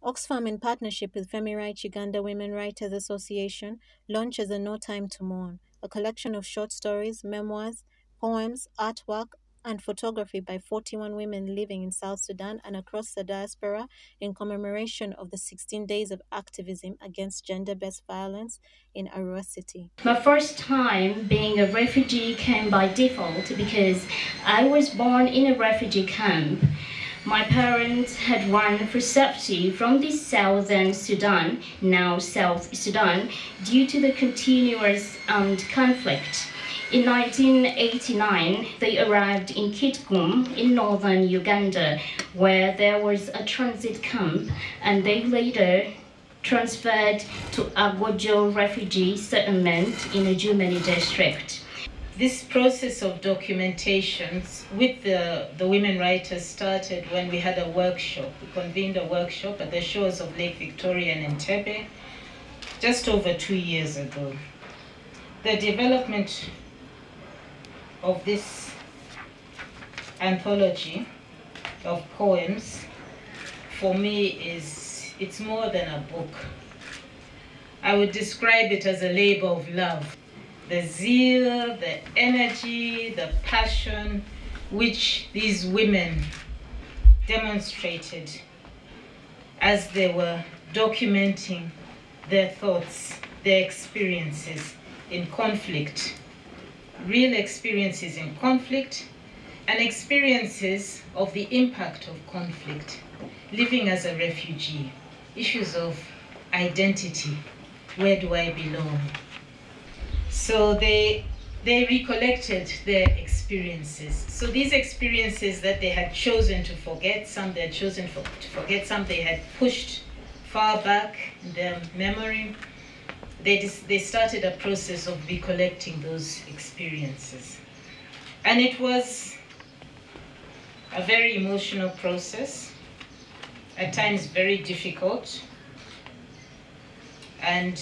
Oxfam, in partnership with Femiright Uganda Women Writers Association, launches a No Time to Mourn, a collection of short stories, memoirs, poems, artwork, and photography by 41 women living in South Sudan and across the diaspora in commemoration of the 16 days of activism against gender-based violence in Arua city. My first time being a refugee came by default because I was born in a refugee camp. My parents had run for safety from the southern Sudan, now South Sudan, due to the continuous armed conflict. In 1989, they arrived in Kitgum in northern Uganda, where there was a transit camp, and they later transferred to Agojo refugee settlement in a Jumeni district. This process of documentation with the women writers started when we had a workshop. We convened a workshop at the shores of Lake Victoria and Entebbe just over 2 years ago. The development of this anthology of poems for me it's more than a book. I would describe it as a labor of love. The zeal, the energy, the passion which these women demonstrated as they were documenting their thoughts, their experiences in conflict, real experiences in conflict, and experiences of the impact of conflict, living as a refugee, issues of identity, where do I belong? So they recollected their experiences. So these experiences that they had chosen to forget, some they had chosen to forget, some they had pushed far back in their memory, they started a process of recollecting those experiences. And it was a very emotional process, at times very difficult, and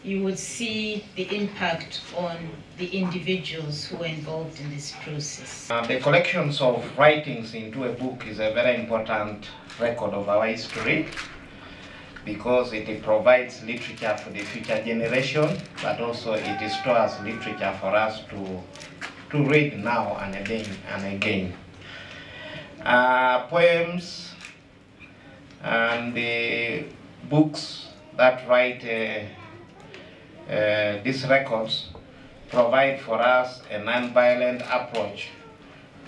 you would see the impact on the individuals who were involved in this process. The collections of writings into a book is a very important record of our history because it provides literature for the future generation, but also it stores literature for us to read now and again. Poems and the books that write these records provide for us a non-violent approach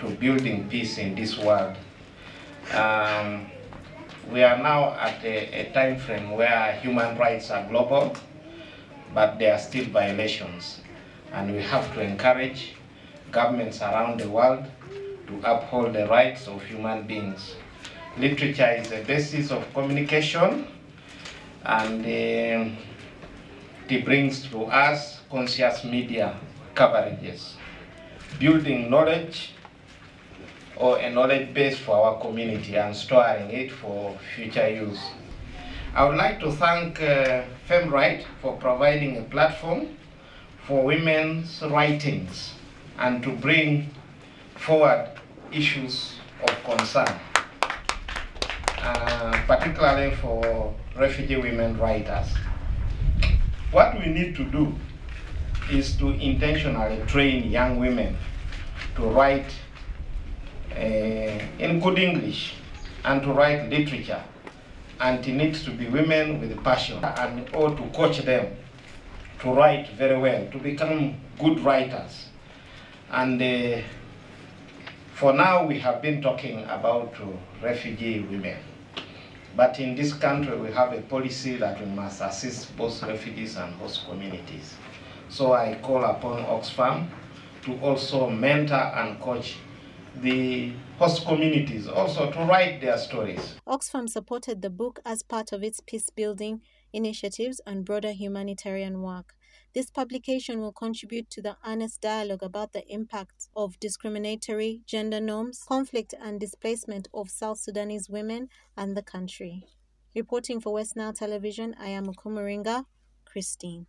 to building peace in this world. We are now at a time frame where human rights are global, but there are still violations. And we have to encourage governments around the world to uphold the rights of human beings. Literature is the basis of communication, and it brings to us conscious media coverages, building knowledge or a knowledge base for our community and storing it for future use. I would like to thank Femiright for providing a platform for women's writings and to bring forward issues of concern, particularly for refugee women writers. What we need to do is to intentionally train young women to write in good English and to write literature, and it needs to be women with passion, and or to coach them to write very well, to become good writers. And for now we have been talking about refugee women, but in this country we have a policy that we must assist both refugees and host communities. So I call upon Oxfam to also mentor and coach the host communities also to write their stories. Oxfam supported the book as part of its peace-building initiatives and broader humanitarian work. This publication will contribute to the honest dialogue about the impacts of discriminatory gender norms, conflict and displacement of South Sudanese women and the country. Reporting for West Nile Television, I am Mukumaringa Christine.